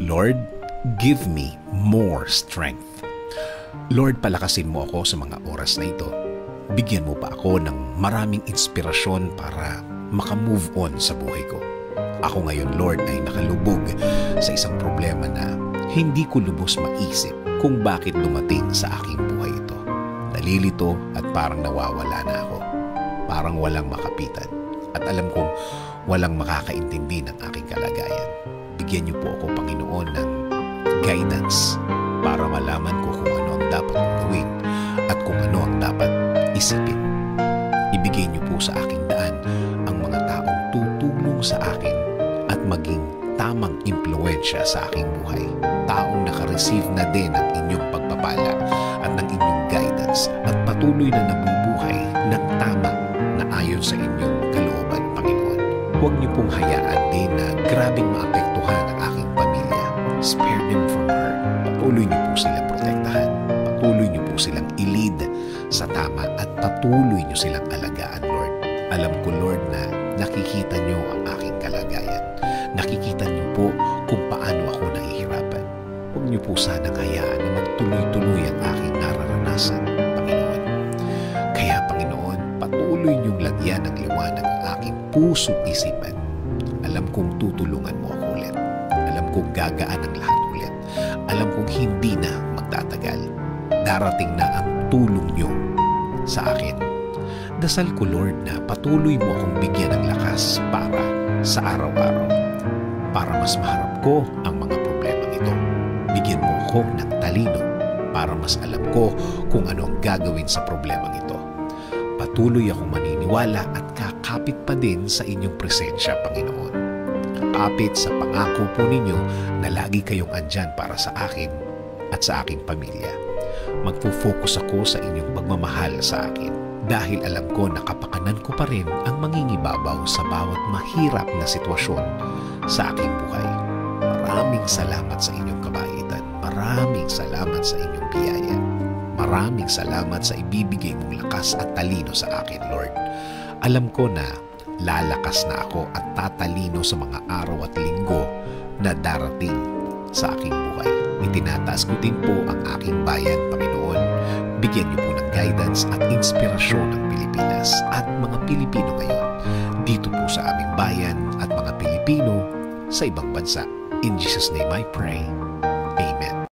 Lord, give me more strength. Lord, palakasin mo ako sa mga oras na ito. Bigyan mo pa ako ng maraming inspirasyon para makamove on sa buhay ko. Ako ngayon, Lord, ay nakalubog sa isang problema na hindi ko lubos maisip kung bakit dumating sa aking buhay ito. Nalilito at parang nawawala na ako. Parang walang makapitan. At alam kong walang makakaintindi ng aking kalagayan. Bigyan niyo po ako, Panginoon, ng guidance para malaman ko kung ano ang dapat kong gawin at kung ano ang dapat isipin. Ibigay niyo po sa aking daan ang mga taong tutulong sa akin at maging tamang impluwensya sa aking buhay. Taong nakareceive na din ng inyong pagpapala at ng inyong guidance at patuloy na nabubuhay ng tama na ayon sa inyong kalooban, Panginoon. Huwag niyo pong hayaan din na grabing maapektuhan ang aking pamilya. Spare them from hurt. Patuloy niyo po silang protektahan. Patuloy niyo po silang i-lead sa tama at patuloy niyo silang alagaan, Lord. Alam ko, Lord, na nakikita niyo ang aking kalagayan. Nakikita niyo po kung paano ako nahihirapan. Huwag niyo po sanang hayaan na magtuloy-tuloy ang aking nararanasan, Panginoon. Kaya, Panginoon, patuloy niyong lagyan ng liwanag ang aking puso't isipan. Alam kong tutulungan mo ako ulit. Alam kong gagaan ang lahat ulit. Alam kong hindi na magtatagal. Darating na ang tulong niyo sa akin. Dasal ko, Lord, na patuloy mo akong bigyan ng lakas para sa araw-araw. Para mas maharap ko ang mga problema ito. Bigyan mo ako ng talino para mas alam ko kung ano ang gagawin sa problema ito. Patuloy akong maniniwala at kakapit pa din sa inyong presensya, Panginoon. Kakapit sa pangako po ninyo na lagi kayong andyan para sa akin at sa aking pamilya. Magpo-focus ako sa inyong pagmamahal sa akin dahil alam ko na kapakanan ko pa rin ang mangingibabaw sa bawat mahirap na sitwasyon sa aking buhay. Maraming salamat sa inyong kabaitan. Maraming salamat sa inyong biyaya. Maraming salamat sa ibibigay mong lakas at talino sa akin, Lord. Alam ko na lalakas na ako at tatalino sa mga araw at linggo na darating sa aking buhay. Itinataas ko din po ang aking bayan, Panginoon. Bigyan niyo po ng guidance at inspirasyon ng Pilipinas at mga Pilipino ngayon dito po sa aming bayan at mga Pilipino sa ibang bansa. In Jesus' name I pray.